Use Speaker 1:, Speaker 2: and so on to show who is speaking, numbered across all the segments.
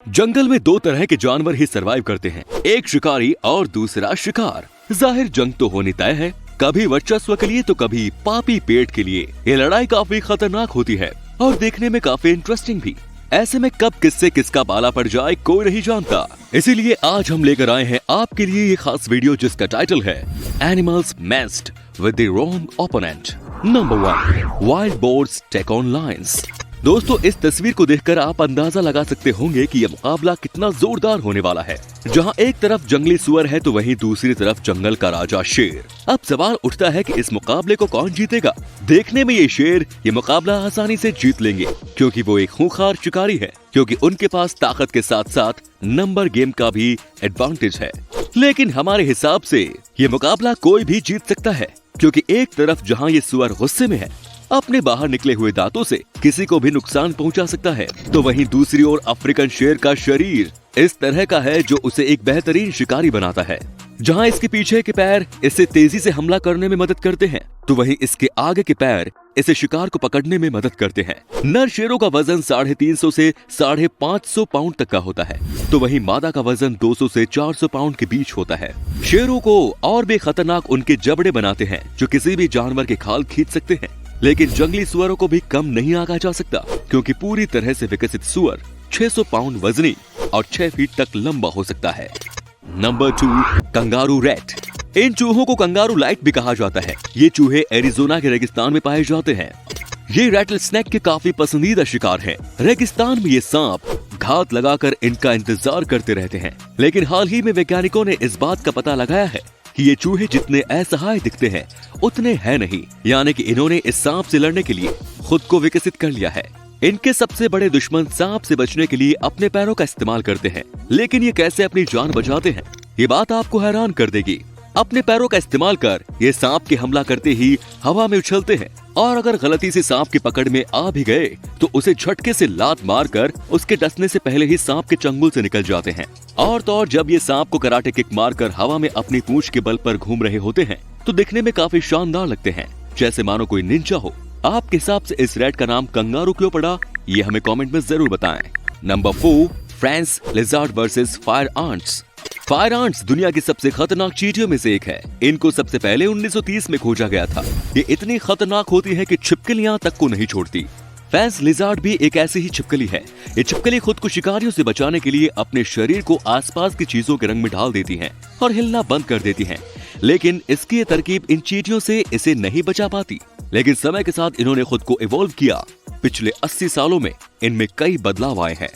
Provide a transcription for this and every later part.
Speaker 1: जंगल में दो तरह के जानवर ही सरवाइव करते हैं, एक शिकारी और दूसरा शिकार। जाहिर जंग तो होनी तय है, कभी वर्चस्व के लिए तो कभी पापी पेट के लिए। ये लड़ाई काफी खतरनाक होती है और देखने में काफी इंटरेस्टिंग भी। ऐसे में कब किससे किसका पाला पड़ जाए कोई नहीं जानता। इसीलिए आज हम लेकर आए हैं आपके लिए ये खास वीडियो जिसका टाइटल है animals matched with the wrong opponent. Number 1, wild boars take on lions. दोस्तों, इस तस्वीर को देखकर आप अंदाजा लगा सकते होंगे कि यह मुकाबला कितना जोरदार होने वाला है। जहां एक तरफ जंगली सुअर है तो वहीं दूसरी तरफ जंगल का राजा शेर। अब सवाल उठता है कि इस मुकाबले को कौन जीतेगा। देखने में ये शेर ये मुकाबला आसानी से जीत लेंगे क्योंकि वो एक खूंखार शिकारी है, क्योंकि उनके पास ताकत के साथ साथ नंबर गेम का भी एडवांटेज है। लेकिन हमारे हिसाब से ये मुकाबला कोई भी जीत सकता है, क्योंकि एक तरफ जहां ये सुअर गुस्से में है, अपने बाहर निकले हुए दांतों से किसी को भी नुकसान पहुंचा सकता है, तो वहीं दूसरी ओर अफ्रीकन शेर का शरीर इस तरह का है जो उसे एक बेहतरीन शिकारी बनाता है। जहां इसके पीछे के पैर इसे तेजी से हमला करने में मदद करते हैं, तो वहीं इसके आगे के पैर इसे शिकार को पकड़ने में मदद करते हैं। नर शेरों का वजन 350 से 550 पाउंड तक का होता है, तो वहीं मादा का वजन 200 से 400 पाउंड के बीच होता है। शेरों को और भी खतरनाक उनके जबड़े बनाते हैं जो किसी भी जानवर के खाल खींच सकते हैं। लेकिन जंगली सुअरों को भी कम नहीं आंका जा सकता, क्योंकि पूरी तरह से विकसित सुअर 600 पाउंड वजनी और 6 फीट तक लंबा हो सकता है। Number 2, kangaroo rat. इन चूहों को कंगारू लाइट भी कहा जाता है। ये चूहे एरिजोना के रेगिस्तान में पाए जाते हैं। ये रैटल स्नेक के काफी पसंदीदा शिकार हैं। रेगिस्तान में ये सांप घात लगाकर इनका इंतजार करते रहते हैं। लेकिन हाल ही में वैज्ञानिकों ने इस बात का पता लगाया है कि ये चूहे जितने असहाय दिखते हैं उतने हैं नहीं, यानी कि इन्होंने इस सांप से लड़ने के लिए खुद को विकसित कर लिया है। इनके सबसे बड़े दुश्मन सांप से बचने के लिए अपने पैरों का इस्तेमाल करते हैं। लेकिन ये कैसे अपनी जान बचाते हैं, ये बात आपको हैरान कर देगी। अपने पैरों का इस्तेमाल कर ये सांप के हमला करते ही हवा में उछलते हैं, और अगर गलती से सांप की पकड़ में आ भी गए तो उसे झटके से लात मारकर उसके डसने से पहले ही सांप के चंगुल से निकल जाते हैं। और तो और जब ये सांप को कराटे किक मारकर हवा में अपनी पूंछ के बल पर घूम रहे होते हैं तो दिखने में काफी शानदार लगते हैं, जैसे मानो कोई निंजा हो। आपके हिसाब से इस रैट का नाम कंगारू क्यों पड़ा, ये हमें कमेंट में जरूर बताएं। Number 4, France lizard versus fire ants. Fire ants दुनिया की सबसे खतरनाक चींटियों में से एक है। इनको सबसे पहले 1930 में खोजा गया था। ये इतनी खतरनाक होती है कि छिपकलियां तक को नहीं छोड़ती। फ्रांस लिजार्ड भी एक ऐसी ही छिपकली है। ये छिपकली खुद को शिकारियों से बचाने के लिए अपने शरीर को आसपास की चीजों के रंग में ढाल देती हैं और हिलना बंद कर देती हैं। लेकिन इसकी ये तरकीब इन चींटियों से इसे नहीं बचा पाती। लेकिन समय के साथ इन्होंने खुद को इवॉल्व किया। पिछले 80 सालों में इनमें कई बदलाव आए हैं,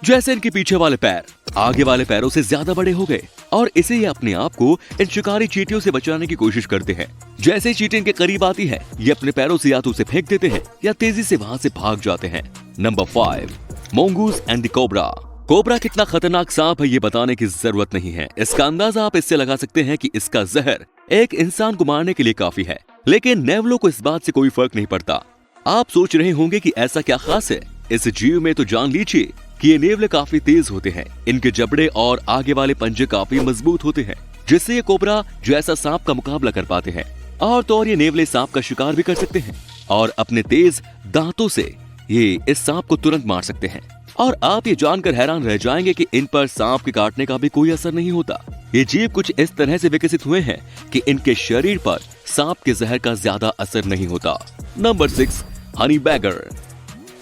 Speaker 1: जैसे इनके पीछे वाले पैर आगे वाले पैरों से ज्यादा बड़े हो गए, और इसे ये अपने आप को इन शिकारी चींटियों से बचाने की कोशिश करते हैं। जैसे चींटी इनके करीब आती है, ये अपने पैरों से या तो उसे फेंक देते हैं या तेजी से वहां से भाग जाते हैं। Number 5, mongoose and the cobra. Cobra कितना खतरनाक सांप है ये बताने की जरूरत नहीं है। इसका अंदाजा आप इससे लगा सकते हैं कि इसका जहर एक इंसान को मारने के लिए काफी है। लेकिन नेवलों को इस बात से कोई फर्क नहीं पड़ता। आप सोच रहे होंगे कि ऐसा क्या खास है इस जीव में, तो जान लीजिए कि ये नेवले काफी तेज होते हैं। इनके जबड़े और आगे वाले पंजे काफी मजबूत होते हैं, जिससे ये कोबरा जैसा सांप का मुकाबला कर पाते हैं। और तो और ये नेवले सांप का शिकार भी कर सकते हैं और अपने तेज दांतों से ये इस सांप को तुरंत मार सकते हैं। और आप ये जानकर हैरान रह जाएंगे कि इन पर सांप के काटने का भी कोई असर नहीं होता। ये जीव कुछ इस तरह से विकसित हुए हैं कि इनके शरीर पर सांप के जहर का ज्यादा असर नहीं होता। Number 6, honey badger.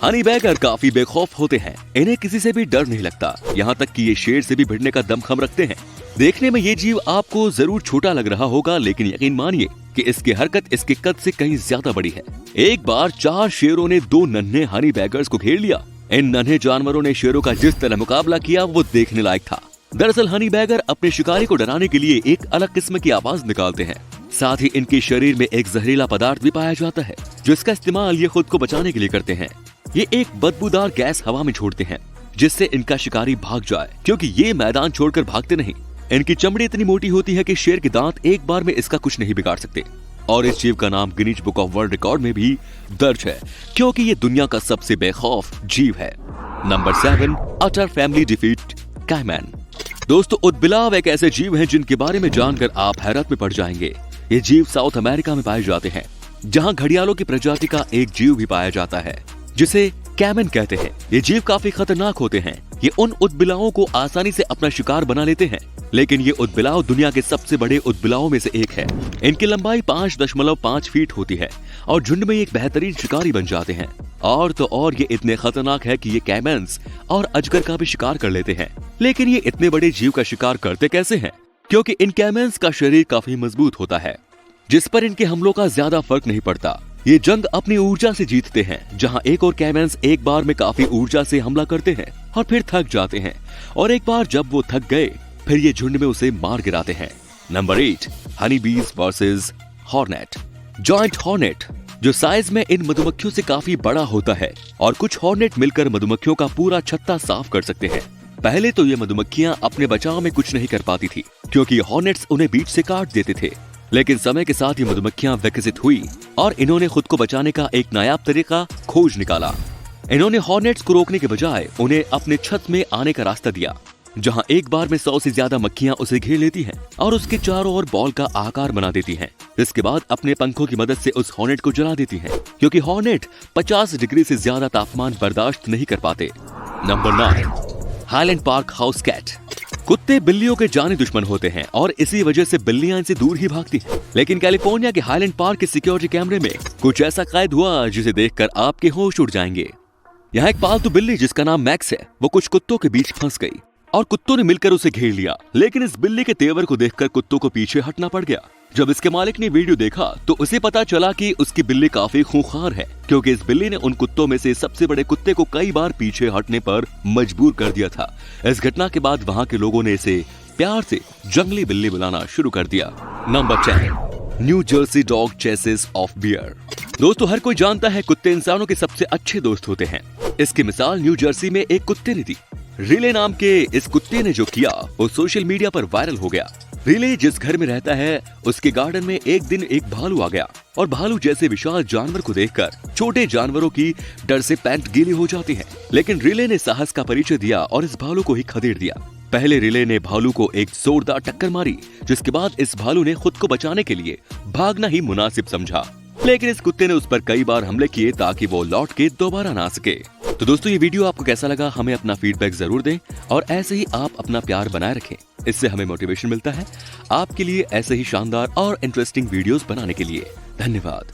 Speaker 1: Honey badger काफी बेखौफ होते हैं। इन्हें किसी से भी डर नहीं लगता, यहाँ तक कि ये शेर से भी भिड़ने का दमखम रखते हैं। देखने में ये जीव आपको जरूर छोटा लग रहा होगा, लेकिन यकीन मानिए कि इसकी हरकत इसके कद से कहीं ज्यादा बड़ी है। एक बार 4 शेरों ने 2 नन्हे हनी बैगर्स को घेर लिया। इन नन्हे जानवरों ने शेरों का जिस तरह मुकाबला किया वो देखने लायक था। दरअसल हनी बैगर अपने शिकारी को डराने के लिए एक अलग किस्म की आवाज निकालते हैं। साथ ही इनके शरीर में एक जहरीला पदार्थ भी पाया जाता है, जिसका इस्तेमाल ये खुद को बचाने के लिए करते हैं। ये एक बदबूदार गैस हवा में छोड़ते हैं, जिससे इनका शिकारी भाग जाए, क्योंकि ये मैदान छोड़कर भागते नहीं। इनकी चमड़ी इतनी मोटी होती है कि शेर के दांत एक बार में इसका कुछ नहीं बिगाड़ सकते। और इस जीव का नाम Guinness book of world record में भी दर्ज है, क्योंकि ये दुनिया का सबसे बेखौफ जीव है। नंबर 7, अटर फैमिली डिफीट कैमन। दोस्तों, उदबिलाव एक ऐसे जीव हैं जिनके बारे में जानकर आप हैरत में पड़ जाएंगे। ये जीव साउथ अमेरिका में पाए जाते हैं, जहां घड़ियालों की प्रजाति का एक जीव भी पाया जाता है, जिसे कैमन कहते हैं। ये जीव काफी खतरनाक होते हैं। ये उन उदबिलाओं को आसानी से अपना शिकार बना लेते हैं, लेकिन ये उदबिलाव दुनिया के सबसे बड़े उदबिलाओं में से एक है। इनकी लंबाई 5.5 फीट होती है और झुंड में एक बेहतरीन शिकारी बन जाते हैं। और तो और ये इतने खतरनाक है कि ये कैमन्स और अजगर का भी शिकार कर लेते हैं। लेकिन ये इतने बड़े जीव का शिकार करते कैसे हैं? क्योंकि इन कैमन्स का शरीर काफी मजबूत होता है, जिस पर इनके हमलों का ज्यादा फर्क नहीं पड़ता। ये जंग अपनी ऊर्जा से जीतते हैं, जहां एक और कैमन्स एक बार में काफी ऊर्जा से हमला करते हैं और फिर थक जाते हैं, और एक बार जब वो थक गए फिर ये झुंड में उसे मार गिराते हैं। नंबर 8, हनी बीज वर्सेस हॉर्नेट। जॉइंट हॉर्नेट, जो साइज में इन मधुमक्खियों से काफी बड़ा होता है, और कुछ हॉर्नेट मिलकर मधुमक्खियों का पूरा छत्ता साफ कर सकते हैं। पहले तो ये मधुमक्खियां अपने बचाव में कुछ नहीं कर पाती थी, क्योंकि हॉर्नेट्स उन्हें बीच से काट देते थे। लेकिन समय के साथ ये मधुमक्खियां विकसित हुई और इन्होंने खुद को बचाने का एक नायाब तरीका खोज निकाला। इन्होंने हॉर्नेट्स को रोकने के बजाय उन्हें अपने छत में आने का रास्ता दिया, जहां एक बार में 100 से ज्यादा मक्खियां उसे घेर लेती हैं और उसके चारों ओर बॉल का आकार बना देती हैं। इसके बाद अपने पंखों की मदद से उस हॉर्नेट को जला देती हैं, क्योंकि हॉर्नेट 50 डिग्री से ज्यादा तापमान बर्दाश्त नहीं कर पाते। Number 9, highland park house cat. कुत्ते बिल्लियों के जाने दुश्मन होते हैं और इसी वजह से बिल्लियां इनसे दूर ही भागती हैं। लेकिन कैलिफोर्निया के हाइलैंड पार्क के सिक्योरिटी कैमरे में कुछ ऐसा कैद हुआ जिसे देखकर आपके होश उड़ जाएंगे। यहाँ एक पालतू बिल्ली जिसका नाम मैक्स है, वो कुछ कुत्तों के बीच फंस गई और कुत्तों ने मिलकर उसे घेर लिया। लेकिन इस बिल्ली के तेवर को देखकर कुत्तों को पीछे हटना पड़ गया। जब इसके मालिक ने वीडियो देखा तो उसे पता चला कि उसकी बिल्ली काफी खूंखार है, क्योंकि इस बिल्ली ने उन कुत्तों में से सबसे बड़े कुत्ते को कई बार पीछे हटने पर मजबूर कर दिया था। इस घटना के बाद वहाँ के लोगों ने इसे प्यार से जंगली बिल्ली बुलाना शुरू कर दिया। Number 10, New Jersey dog chases off bear. दोस्तों, हर कोई जानता है कुत्ते इंसानों के सबसे अच्छे दोस्त होते हैं। इसकी मिसाल न्यू जर्सी में एक कुत्ते ने दी। रिले नाम के इस कुत्ते ने जो किया वो सोशल मीडिया पर वायरल हो गया। रिले जिस घर में रहता है उसके गार्डन में एक दिन एक भालू आ गया, और भालू जैसे विशाल जानवर को देखकर छोटे जानवरों की डर से पैंट गीली हो जाती है। लेकिन रिले ने साहस का परिचय दिया और इस भालू को ही खदेड़ दिया। पहले रिले ने भालू को एक जोरदार टक्कर मारी, जिसके बाद इस भालू ने खुद को बचाने के लिए भागना ही मुनासिब समझा। लेकिन इस कुत्ते ने उस पर कई बार हमले किए ताकि वो लौट के दोबारा ना सके। तो दोस्तों, ये वीडियो आपको कैसा लगा हमें अपना फीडबैक जरूर दें, और ऐसे ही आप अपना प्यार बनाए रखें। इससे हमें मोटिवेशन मिलता है आपके लिए ऐसे ही शानदार और इंटरेस्टिंग वीडियोस बनाने के लिए। धन्यवाद।